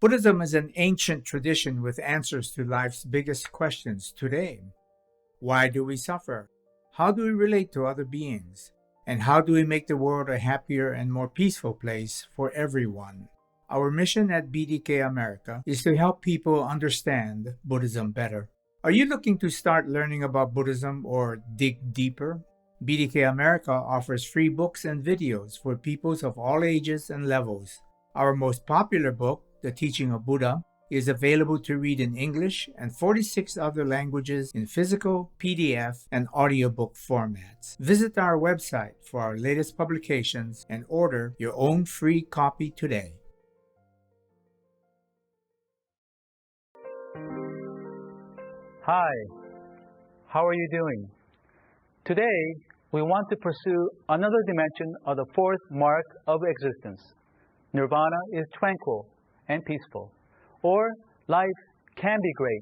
Buddhism is an ancient tradition with answers to life's biggest questions today. Why do we suffer? How do we relate to other beings? And how do we make the world a happier and more peaceful place for everyone? Our mission at BDK America is to help people understand Buddhism better. Are you looking to start learning about Buddhism or dig deeper? BDK America offers free books and videos for peoples of all ages and levels. Our most popular book, The Teaching of Buddha, is available to read in English and 46 other languages in physical, PDF, and audiobook formats. Visit our website for our latest publications and order your own free copy today. Hi, how are you doing? Today, we want to pursue another dimension of the fourth mark of existence. Nirvana is tranquil and peaceful, or life can be great.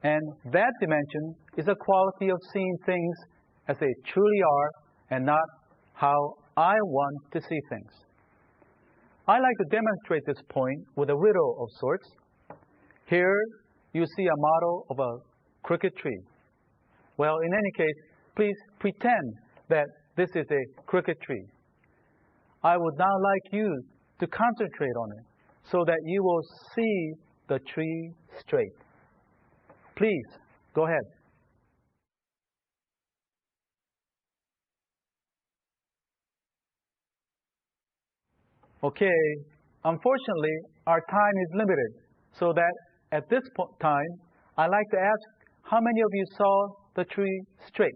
And that dimension is a quality of seeing things as they truly are and not how I want to see things. I like to demonstrate this point with a riddle of sorts. Here you see a model of a crooked tree. Well, in any case, please pretend that this is a crooked tree. I would now like you to concentrate on it so that you will see the tree straight. Please, go ahead. Okay, unfortunately, our time is limited, so that at this time, I'd like to ask how many of you saw the tree straight?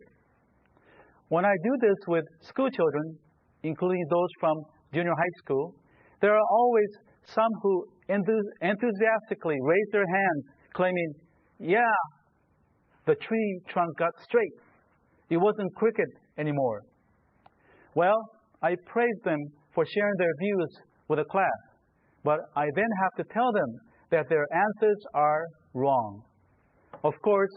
When I do this with school children, including those from junior high school, there are always some who enthusiastically raise their hands, claiming, yeah, the tree trunk got straight. It wasn't crooked anymore. Well, I praise them for sharing their views with the class, but I then have to tell them that their answers are wrong. Of course,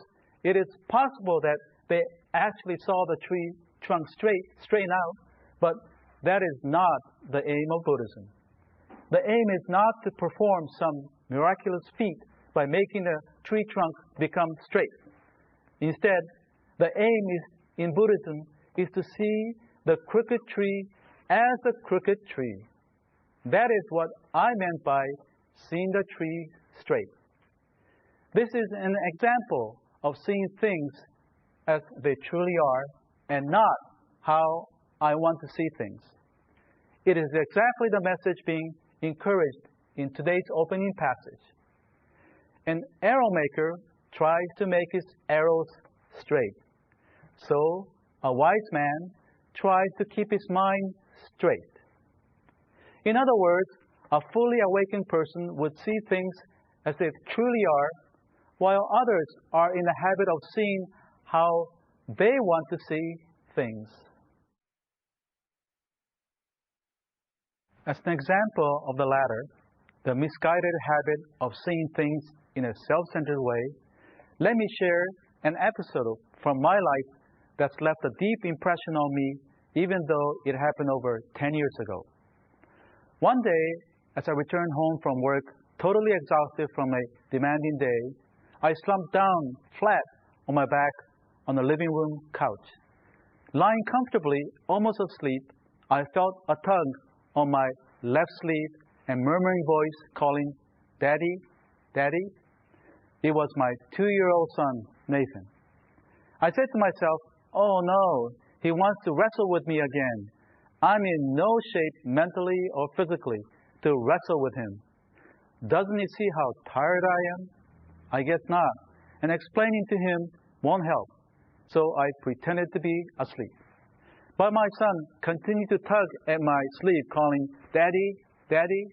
it is possible that they actually saw the tree trunk straighten out, but that is not the aim of Buddhism. The aim is not to perform some miraculous feat by making the tree trunk become straight. Instead, the aim in Buddhism is to see the crooked tree as a crooked tree. That is what I meant by seeing the tree straight. This is an example of seeing things as they truly are and not how I want to see things. It is exactly the message being encouraged in today's opening passage. An arrow maker tries to make his arrows straight. So a wise man tries to keep his mind straight. In other words, a fully awakened person would see things as they truly are, while others are in the habit of seeing how they want to see things. As an example of the latter, the misguided habit of seeing things in a self-centered way, let me share an episode from my life that's left a deep impression on me, even though it happened over 10 years ago. One day, as I returned home from work, totally exhausted from a demanding day, I slumped down flat on my back on the living room couch. Lying comfortably, almost asleep, I felt a tug on my left sleeve and murmuring voice calling, "Daddy, Daddy." It was my 2-year-old son, Nathan. I said to myself, oh no, he wants to wrestle with me again. I'm in no shape mentally or physically to wrestle with him. Doesn't he see how tired I am? I guess not. And explaining to him won't help. So I pretended to be asleep. But my son continued to tug at my sleeve, calling, "Daddy, Daddy."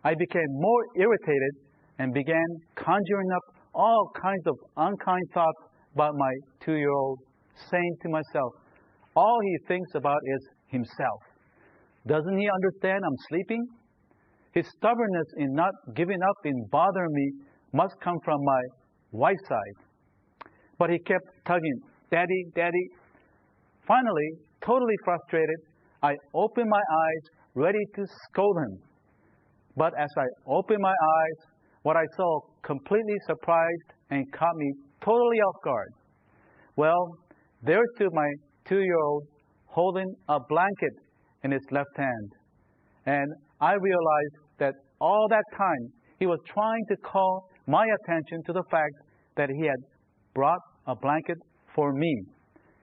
I became more irritated and began conjuring up all kinds of unkind thoughts about my 2-year-old, saying to myself, all he thinks about is himself. Doesn't he understand I'm sleeping? His stubbornness in not giving up in bothering me must come from my wife side. But he kept tugging, "Daddy, Daddy." Finally, totally frustrated, I opened my eyes, ready to scold him. But as I opened my eyes, what I saw completely surprised and caught me totally off guard. Well, there stood my 2-year-old holding a blanket in his left hand. And I realized that all that time he was trying to call my attention to the fact that he had brought a blanket for me.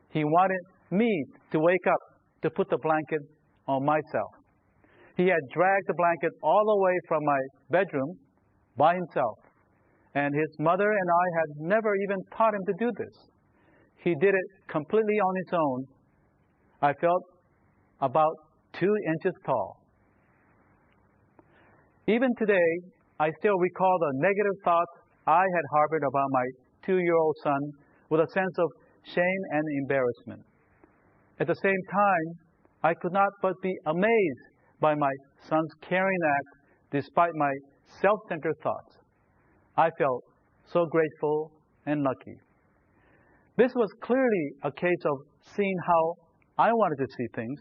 He wanted me to wake up to put the blanket on myself. He had dragged the blanket all the way from my bedroom by himself. And his mother and I had never even taught him to do this. He did it completely on his own. I felt about 2 inches tall. Even today, I still recall the negative thoughts I had harbored about my 2-year-old son with a sense of shame and embarrassment. At the same time, I could not but be amazed by my son's caring act despite my self-centered thoughts. I felt so grateful and lucky. This was clearly a case of seeing how I wanted to see things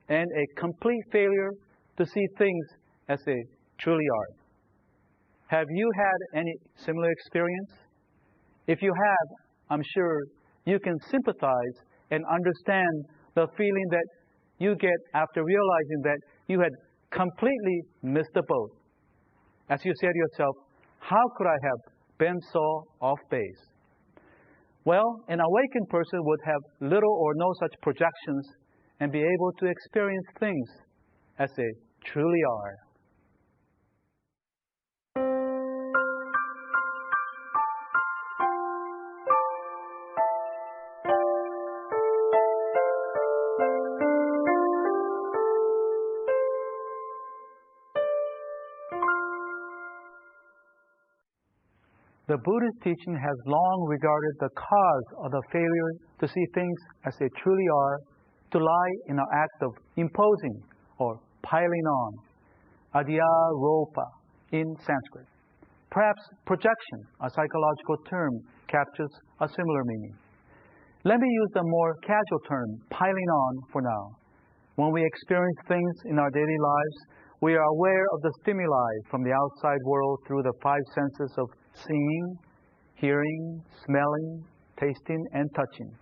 and a complete failure to see things as they truly are. Have you had any similar experience? If you have, I'm sure you can sympathize and understand the feeling that you get after realizing that you had completely missed the boat. As you say to yourself, how could I have been so off base? Well, an awakened person would have little or no such projections and be able to experience things as they truly are. The Buddhist teaching has long regarded the cause of the failure to see things as they truly are to lie in our act of imposing or piling on, adhyaropa in Sanskrit. Perhaps projection, a psychological term, captures a similar meaning. Let me use the more casual term, piling on, for now. When we experience things in our daily lives, we are aware of the stimuli from the outside world through the 5 senses of seeing, hearing, smelling, tasting, and touching.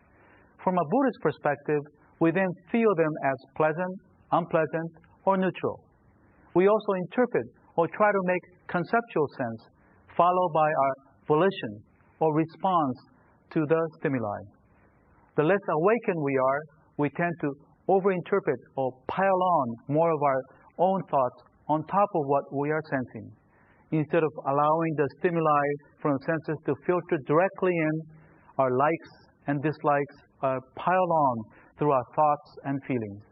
From a Buddhist perspective, we then feel them as pleasant, unpleasant, or neutral. We also interpret or try to make conceptual sense, followed by our volition or response to the stimuli. The less awakened we are, we tend to overinterpret or pile on more of our own thoughts on top of what we are sensing. Instead of allowing the stimuli from the senses to filter directly in, our likes and dislikes are piled on through our thoughts and feelings.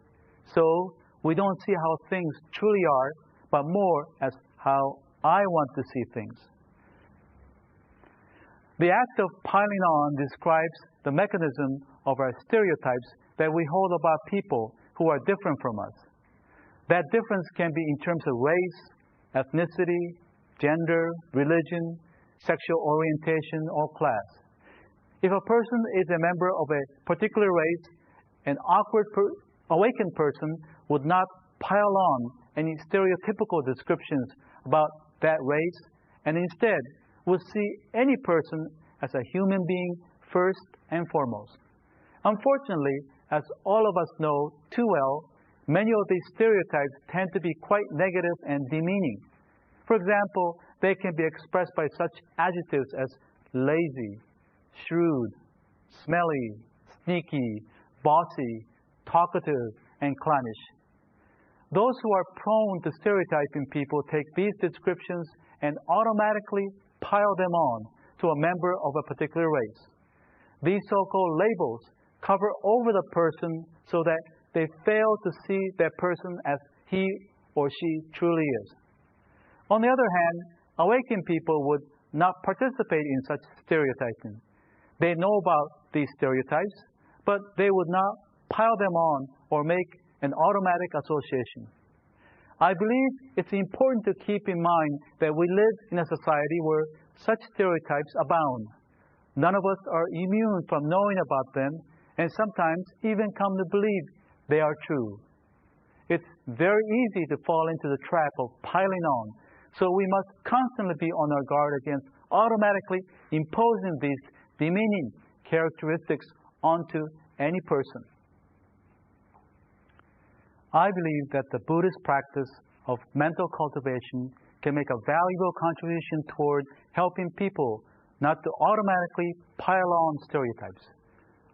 So we don't see how things truly are, but more as how I want to see things. The act of piling on describes the mechanism of our stereotypes that we hold about people who are different from us. That difference can be in terms of race, ethnicity, gender, religion, sexual orientation, or class. If a person is a member of a particular race, an awakened person would not pile on any stereotypical descriptions about that race, and instead would see any person as a human being first and foremost. Unfortunately, as all of us know too well, many of these stereotypes tend to be quite negative and demeaning. For example, they can be expressed by such adjectives as lazy, shrewd, smelly, sneaky, bossy, talkative, and clannish. Those who are prone to stereotyping people take these descriptions and automatically pile them on to a member of a particular race. These so-called labels cover over the person so that they fail to see that person as he or she truly is. On the other hand, awakened people would not participate in such stereotyping. They know about these stereotypes, but they would not pile them on or make an automatic association. I believe it's important to keep in mind that we live in a society where such stereotypes abound. None of us are immune from knowing about them, and sometimes even come to believe they are true. It's very easy to fall into the trap of piling on. So we must constantly be on our guard against automatically imposing these demeaning characteristics onto any person. I believe that the Buddhist practice of mental cultivation can make a valuable contribution toward helping people not to automatically pile on stereotypes.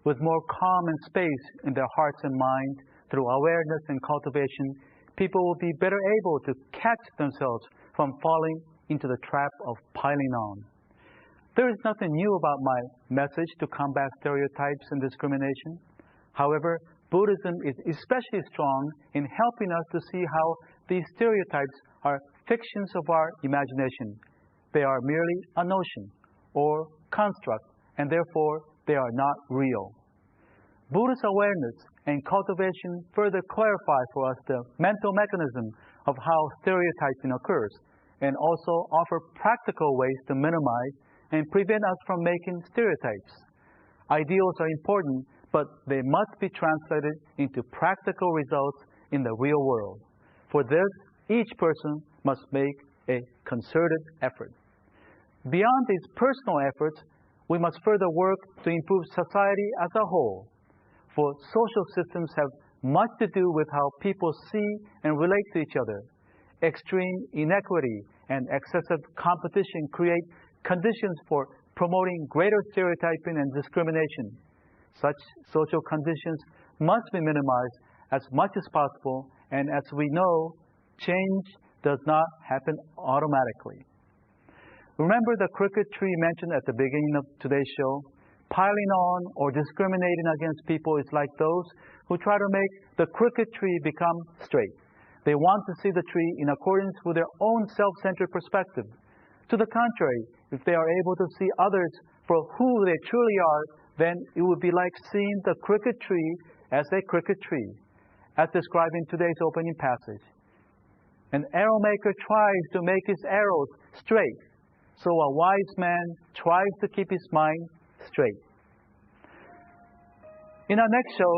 With more calm and space in their hearts and minds through awareness and cultivation, people will be better able to catch themselves from falling into the trap of piling on. There is nothing new about my message to combat stereotypes and discrimination. However, Buddhism is especially strong in helping us to see how these stereotypes are fictions of our imagination. They are merely a notion or construct, and therefore they are not real. Buddhist awareness and cultivation further clarify for us the mental mechanism of how stereotyping occurs, and also offer practical ways to minimize and prevent us from making stereotypes. Ideals are important, but they must be translated into practical results in the real world. For this, each person must make a concerted effort. Beyond these personal efforts, we must further work to improve society as a whole. For social systems have much to do with how people see and relate to each other. Extreme inequity and excessive competition create conditions for promoting greater stereotyping and discrimination. Such social conditions must be minimized as much as possible, and as we know, change does not happen automatically. Remember the crooked tree mentioned at the beginning of today's show? Piling on or discriminating against people is like those who try to make the crooked tree become straight. They want to see the tree in accordance with their own self-centered perspective. To the contrary, if they are able to see others for who they truly are, then it would be like seeing the crooked tree as a crooked tree, as described in today's opening passage. An arrow maker tries to make his arrows straight, so a wise man tries to keep his mind straight. In our next show,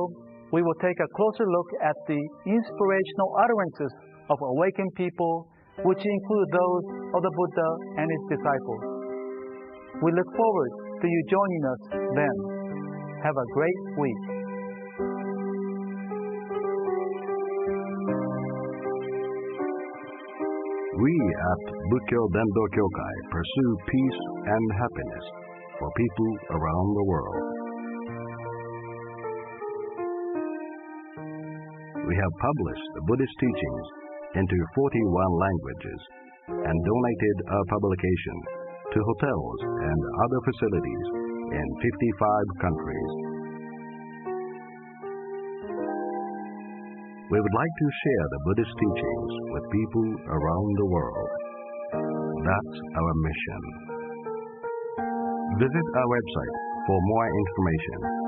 we will take a closer look at the inspirational utterances of awakened people, which include those of the Buddha and his disciples. We look forward to you joining us then. Have a great week. We at Bukkyo Dendo Kyokai pursue peace and happiness for people around the world. We have published the Buddhist teachings into 41 languages and donated our publication to hotels and other facilities in 55 countries. We would like to share the Buddhist teachings with people around the world. That's our mission. Visit our website for more information.